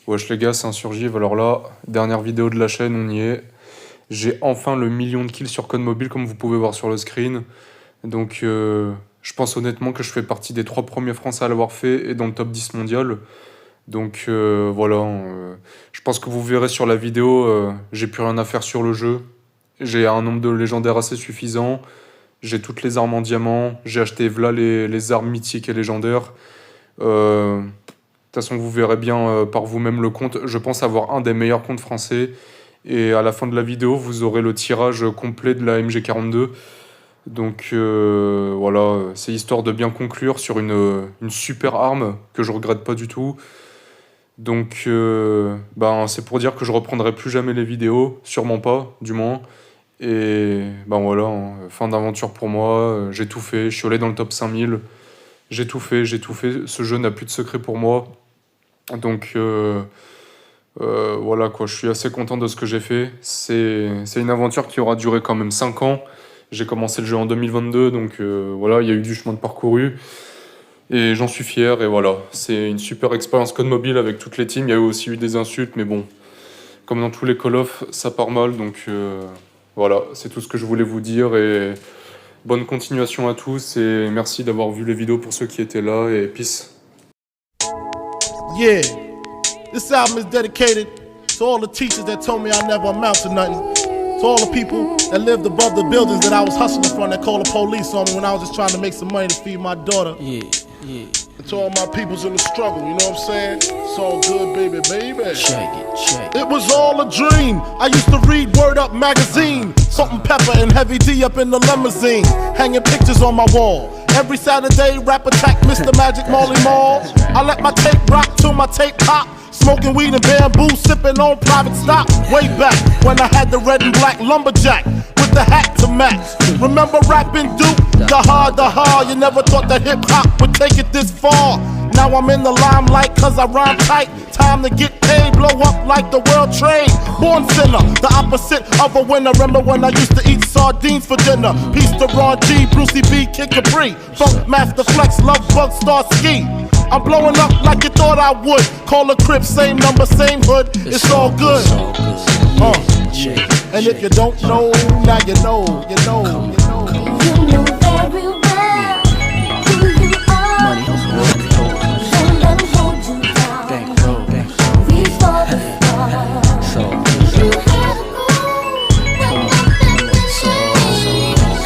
Wesh les gars, c'est Insurgive. Alors là, dernière vidéo de la chaîne, on y est. J'ai enfin le million de kills sur code mobile, comme vous pouvez voir sur le screen. Donc je pense honnêtement que je fais partie des 3 premiers Français à l'avoir fait et dans le top 10 mondial. Donc voilà, je pense que vous verrez sur la vidéo, j'ai plus rien à faire sur le jeu. J'ai un nombre de légendaires assez suffisant. J'ai toutes les armes en diamant. J'ai acheté voilà les armes mythiques et légendaires. De toute façon, vous verrez bien par vous-même le compte. Je pense avoir un des meilleurs comptes français. Et à la fin de la vidéo, vous aurez le tirage complet de la MG42. Donc voilà, c'est histoire de bien conclure sur une super arme que je regrette pas du tout. Donc c'est pour dire que je reprendrai plus jamais les vidéos, sûrement pas, du moins. Et voilà, fin d'aventure pour moi, j'ai tout fait, je suis allé dans le top 5000. J'ai tout fait, ce jeu n'a plus de secret pour moi. Donc voilà quoi, je suis assez content de ce que j'ai fait. C'est une aventure qui aura duré quand même 5 ans. J'ai commencé le jeu en 2022, donc voilà, il y a eu du chemin de parcouru. Et j'en suis fier, et voilà. C'est une super expérience code mobile avec toutes les teams. Il y a aussi eu des insultes, mais bon, comme dans tous les Call of, ça part mal. Donc voilà, c'est tout ce que je voulais vous dire. Et bonne continuation à tous, et merci d'avoir vu les vidéos pour ceux qui étaient là, et peace. Yeah, this album is dedicated to all the teachers that told me I never amount to nothing. To all the people that lived above the buildings that I was hustling from, that called the police on me when I was just trying to make some money to feed my daughter. Yeah. And to all my peoples in the struggle, you know what I'm saying? It's all good, baby. Check it. It was all a dream. I used to read Word Up magazine. Salt and Pepper and Heavy D up in the limousine. Hanging pictures on my wall. Every Saturday, rap attack Mr. Magic Marley Marl. I let my tape rock till my tape pop. Smoking weed and bamboo, sipping on private stock. Way back when I had the red and black lumberjack with the hat to match. Remember rapping Duke? The hard. You never thought that hip hop would take it this far. Now I'm in the limelight cause I rhyme tight. Time to get paid, blow up like the world trade. Born sinner, the opposite of a winner. Remember when I used to eat sardines for dinner? Peace to Ron G, Brucey B, Kid Capri, Funk Master Flex, Love Bug, Star Ski. I'm blowing up like you thought I would. Call a crib, same number, same hood. It's all good. And if you don't know, now you know. You know very well who you are. Money, Don't let 'em hold you down. Reach for the stars. You have to go.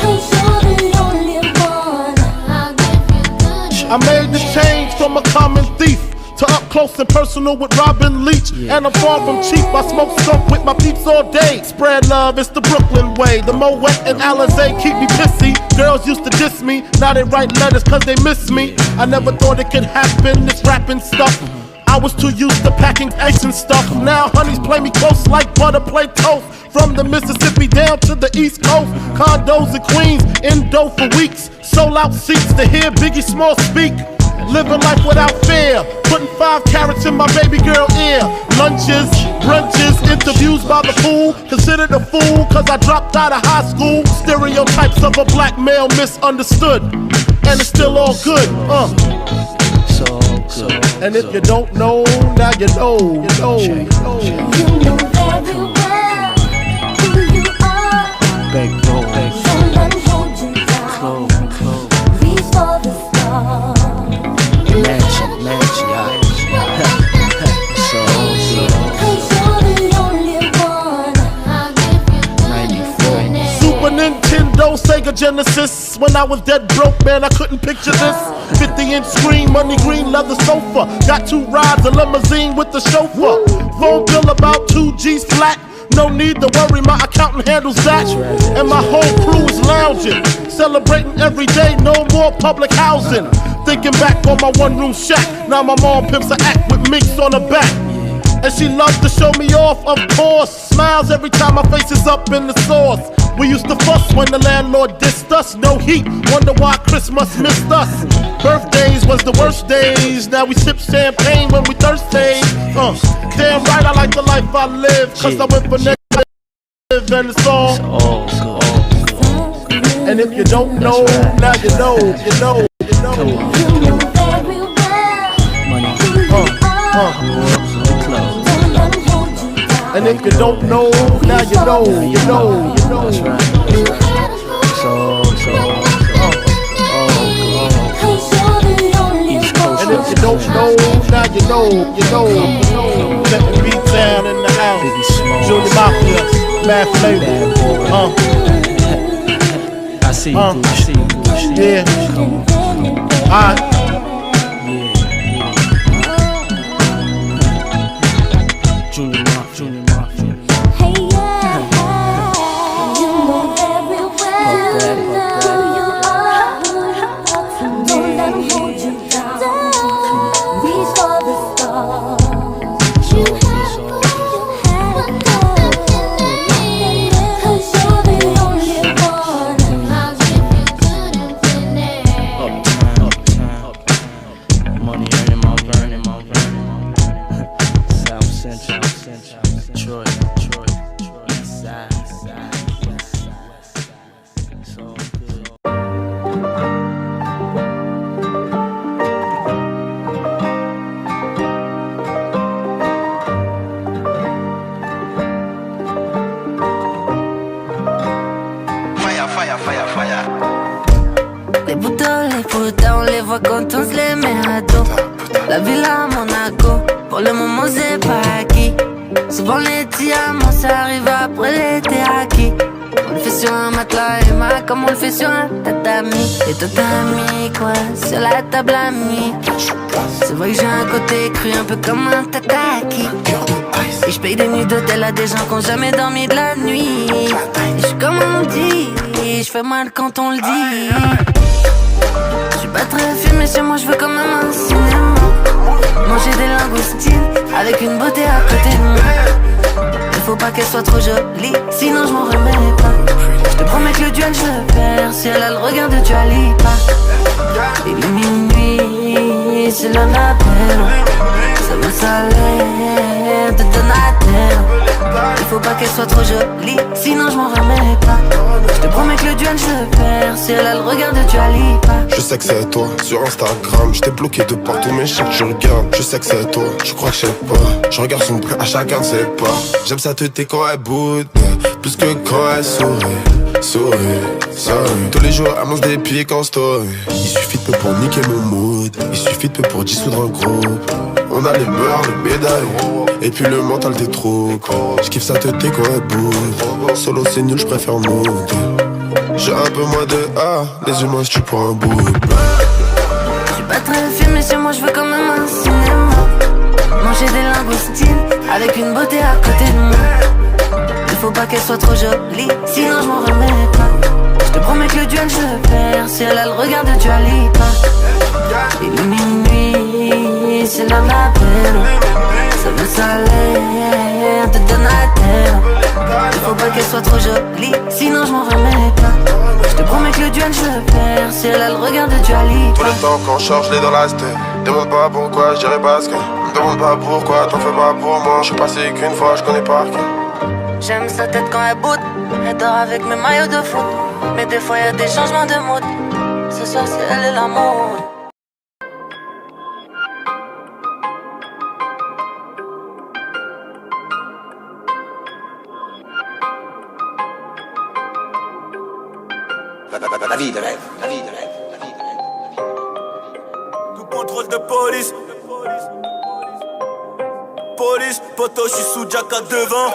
Cause you're the only one. I'll give you good. I made the change from a common thief to up close and personal with Robin Leach. And I'm far from cheap, I smoke skunk with my peeps all day. Spread love, it's the Brooklyn way. The Moet and Alizé keep me pissy. Girls used to diss me, now they write letters cause they miss me. I never thought it could happen, this rapping stuff. I was too used to packing ice and stuff. Now honeys play me close like butter play toast. From the Mississippi down to the East Coast. Condos in Queens, in dough for weeks. Sold out seats to hear Biggie Small speak. Living life without fear, putting 5 carats in my baby girl ear. Lunches, brunches, interviews by the pool. Considered a fool cause I dropped out of high school. Stereotypes of a black male misunderstood. And it's still all good, So And if you don't know, now you know. You know very well who you are. Don't let 'em hold you down. Reach for the stars. Mansion, Cause you're the only one. I'll give you good. Super Nintendo, Sega Genesis. When I was dead broke, man, I couldn't picture this. 50-inch screen, money green leather sofa. Got 2 rides, a limousine with the chauffeur. Phone bill about 2 G's flat. No need to worry, my accountant handles that. And my whole crew is lounging, celebrating every day, no more public housing. Thinking back on my one-room shack. Now my mom pimps an act with minks on her back. And she loves to show me off, of course. Smiles every time my face is up in the sauce. We used to fuss when the landlord dissed us. No heat, wonder why Christmas missed us. Birthdays was the worst days. Now we sip champagne when we thirsty. Damn right I like the life I live. Cause I went for negative and it's all good. And if you don't know, now you know. You know very well who you are. Don't let 'em hold you down. And if you don't know, now you know, you know, you know. That's right. You had to go. So, 'Cause you're the only East Coast. And if you don't know, now you know, you know, you know. Let the beat down in the house. Biggie Smalls. Junior Mafia, Mad Flavor. Bad boy. I see you, boo. I see you, boo. I see you. Yeah. Come on. Alright. Junior Mafia, Junior Mafia. Hey, yeah. You know very well who you are. Don't let 'em hold you down. Reach for the stars. You had to go. 'Cause you're the only one. Uptown. Money earning, my burning, my burning. South Central, Detroit, East Side, West Side. It's all good. Les poutins, on les voit quand on se les met à dos. La villa à Monaco, pour le moment c'est pas acquis. Souvent les diamants, ça arrive après l'été acquis. On le fait sur un matelas Emma, comme on le fait sur un tatami. Et toi t'as mis quoi sur la table amie. C'est vrai que j'ai un côté cru, un peu comme un tataki. Et je paye des nuits d'hôtel à des gens qui ont jamais dormi de la nuit. Et je suis comme on dit, je fais mal quand on le dit. Je suis pas très filmé chez moi, je veux quand même un cinéma. Manger des langoustines avec une beauté à côté de moi. Il faut pas qu'elle soit trop jolie, sinon je m'en remets pas. Je te promets que le duel je le perds, si elle a le regard de Dua Lipa. Il est minuit, c'est l'heure d'appel. Ça veut salaire de Donatello. Il faut pas qu'elle soit trop jolie, sinon je m'en remets pas. Je te promets que le duel je le perds, si elle a le regard de Dua Lipa. Je sais que c'est toi, sur Instagram, je t'ai bloqué de partout mais je sais que je regarde. Je sais que c'est toi, je crois que je sais pas. Je regarde son prix à chacun de ses pas. J'aime sa tête quand elle boude, plus que quand elle sourit. Souris. Tous les jours elle mange des pieds en story. Il suffit de peu pour niquer mon mood. Il suffit de peu pour dissoudre un groupe. On a les mœurs, les médailles et puis le mental des troupes. J'kiffe sa tête quand elle boude. Solo c'est nul, j'préfère mood. J'ai un peu moins de A, les humains je pour un bout. Je suis pas très filmé chez moi, je veux quand même un cinéma. Manger des langoustines avec une beauté à côté de moi. Il faut pas qu'elle soit trop jolie, sinon je m'en remets pas. Je te promets que le duel je le perds, si elle a le regard de Dua Lipa. Il est minuit, c'est l'heure d'appel. Ça veut salaire de Donatello. Il faut pas qu'elle soit trop jolie, sinon je m'en remets pas. Je te promets que le duel je le perds, si elle a le regard de Dua Lipa. Tout le temps quand je charge les dans la sté. Demande pas pourquoi, je dirais basket. Demande pas pourquoi, t'en fais pas pour moi. Je suis passé qu'une fois, je connais par cœur. J'aime sa tête quand elle boude. Elle dort avec mes maillots de foot. Mais des fois y'a des changements de mood. Ce soir c'est elle et l'amour. La vie de rêve. Tout contrôle de police. Police, poto, je suis sous Jack à devant.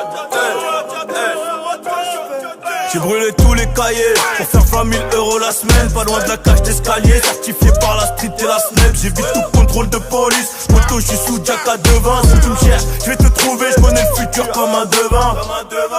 J'ai brûlé tous les cahiers pour faire 20 000 € la semaine. Pas loin de la cage d'escalier, certifié par la street et la SNEP. J'évite tout contrôle de police. Poto, je suis sous Jack à devant. Si tu me cherches, je vais te trouver. Je connais le futur comme un devin.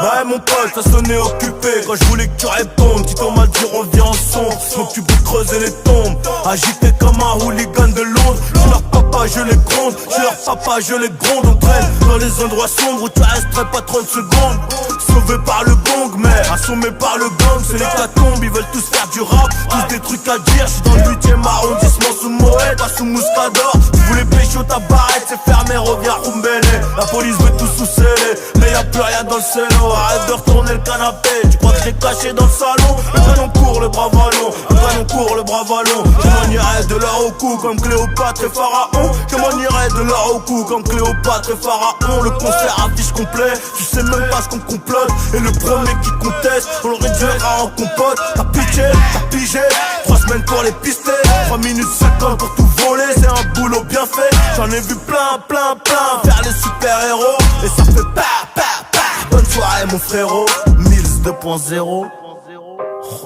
Ouais, mon pote, ça sonnait occupé. Quand je voulais que tu répondes, tu t'en m'as dit reviens en son. Donc tu peux creuser les tombes. Agité comme un hooligan de Londres. Je suis leur papa, je les gronde. Je suis leur papa, je les gronde. On traîne dans les endroits sombres où tu resterais pas 30 secondes. Sauvé par le bong, mais un son nommé par le gang, c'est l'hécatombe, ils veulent tous faire du rap, tous des trucs à dire. J'suis dans le 8ème arrondissement sous Moët, pas sous Mouscador. Tu voulais pécho ta barrette, c'est fermé, reviens Roumbélé. La police veut tout sous-sceller, mais y'a plus rien dans le cello. Arrête de retourner le canapé, tu crois que j'ai caché dans le salon. Le canon court, le bras vallon, le canon court, le bras vallon. Je m'en irai de l'or au cou comme Cléopâtre et Pharaon. Je m'en irai de l'or au cou comme Cléopâtre et Pharaon. Le concert affiche complet, tu sais même pas ce qu'on complote. Et le premier qui conteste, on le réduira en compote. T'as pitché, t'as pigé, 3 semaines pour les pister, 3 minutes 50 pour tout voler, c'est un boulot bien fait. J'en ai vu plein, plein, plein faire les super-héros. Et ça fait pa, pa, pa. Bonne soirée mon frérot, Mills 2.0.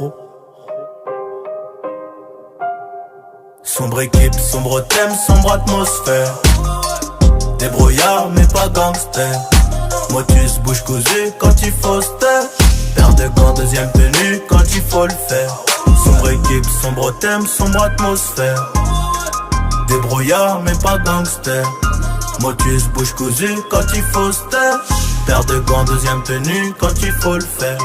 Oh. Sombre équipe, sombre thème, sombre atmosphère. Débrouillard mais pas gangster. Motus, bouche cousue quand il faut se taire. Paire de gants, deuxième tenue quand il faut le faire. Sombre équipe, sombre thème, sombre atmosphère. Débrouillard mais pas gangster. Motus, bouche cousue quand il faut se taire. Paire de gants, deuxième tenue quand il faut le faire.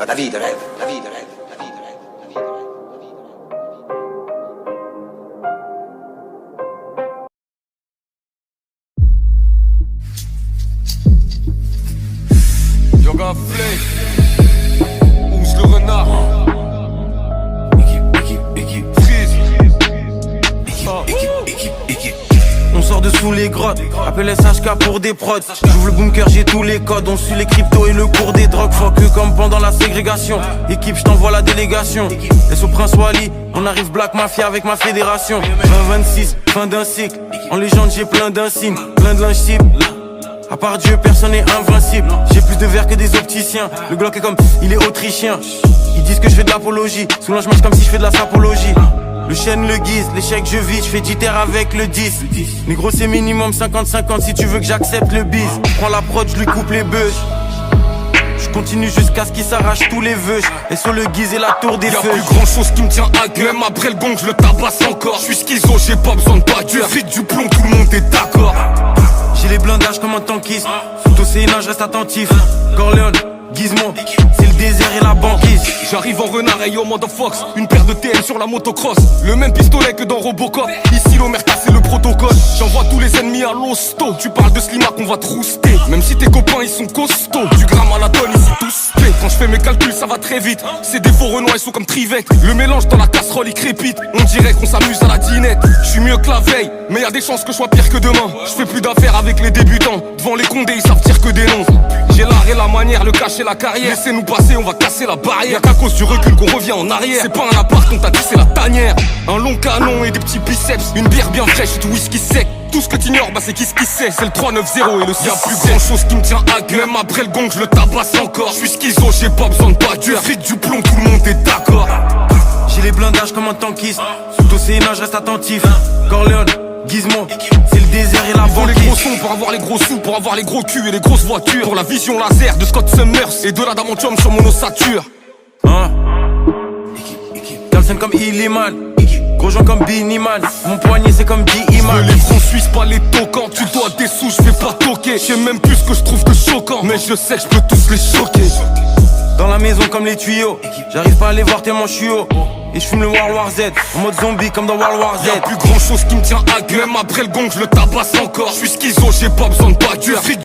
La vie de rêve, la vie de rêve, la vie de rêve, la vie de rêve, la vie de rêve. Yoga Flake, Ous le renard. Équipe, Freeze. Équipe. On sort de sous les grottes, appelle SHK pour des prods. J'ouvre le bunker, j'ai tous les codes. On suit les cryptos et le cours des drogues. Fuck eux comme pendant la ségrégation. Équipe, j't'envoie la délégation. Et au Prince Wally, on arrive Black Mafia avec ma fédération. 2026, fin d'un cycle. En légende, j'ai plein d'insignes, plein de linge cible. À part Dieu, personne n'est invincible. J'ai plus de verre que des opticiens. Le Glock est comme, il est autrichien. Ils disent que je fais de l'apologie. Souvent je marche comme si je fais de la sapologie. Le chêne le guise, l'échec je vis, je fais 10 terres avec le 10. Négro c'est minimum 50-50 si tu veux que j'accepte le bise. Prends la prod, je lui coupe les bœufs. Je continue jusqu'à ce qu'il s'arrache tous les vœux. Et sur le guise et la tour des feux. Y'a plus grand chose qui me tient à cœur. Même après le gong, je le tabasse encore. Je suis schizo, j'ai pas besoin de bagueur. Vite du plomb, tout le monde est d'accord. J'ai les blindages comme un tankiste. Sous Océana, je reste attentif. Corleone, Gizmo, c'est le désert et la banquise. J'arrive en renard et yo mode Fox. Une paire de TN sur la motocross. Le même pistolet que dans Robocop. Ici l'Omerta c'est le protocole. J'envoie tous les ennemis à l'hosto. Tu parles de Slimac on va te rouster. Même si tes copains ils sont costauds. Du gramme à la tonne ici tous paix. Quand je fais mes calculs ça va très vite. Ces défauts renois ils sont comme Trivec. Le mélange dans la casserole il crépite. On dirait qu'on s'amuse à la dinette. Je suis mieux que la veille, mais y a des chances que je sois pire que demain. Je fais plus d'affaires avec les débutants. Devant les condés ils savent dire que des noms. J'ai l'art et la manière, le cacher la carrière. Laissez-nous passer, on va casser la barrière. Y'a qu'à cause du recul qu'on revient en arrière. C'est pas un appart, on t'a dit c'est la tanière. Un long canon et des petits biceps. Une bière bien fraîche et du whisky sec. Tout ce que t'ignores, bah c'est qui ce qui sait. C'est le 390 et le 6. Y'a plus grand chose qui me tient à cœur. Même après le gong, je le tabasse encore. Je suis schizo, j'ai pas besoin de bagueur. Vite du plomb, tout le monde est d'accord. J'ai les blindages comme un tankiste. Sous Océana, je reste attentif. Corleone, Gizmo, c'est le désert et la Pour les banquise. gros sons, pour avoir les gros sous, pour avoir les gros culs et les grosses voitures. Pour la vision laser de Scott Summers et de l'adamantium sur mon ossature. Hein? Galsen comme Illiman. Gros gens comme Biniman. Mon poignet c'est comme D-Iman. Les francs suisses, pas les tokens. Tu dois des sous, je vais pas toquer. Je sais même plus ce que je trouve que choquant. Mais je sais que je peux tous les choquer. Dans la maison comme les tuyaux. J'arrive pas à les voir tellement je suis haut. Et je fume le World War Z. En mode zombie comme dans World War Z. Y'a plus grand chose qui me tient à cœur. Même après le gong, je le tabasse encore. Je suis schizo, j'ai pas besoin de bagueur.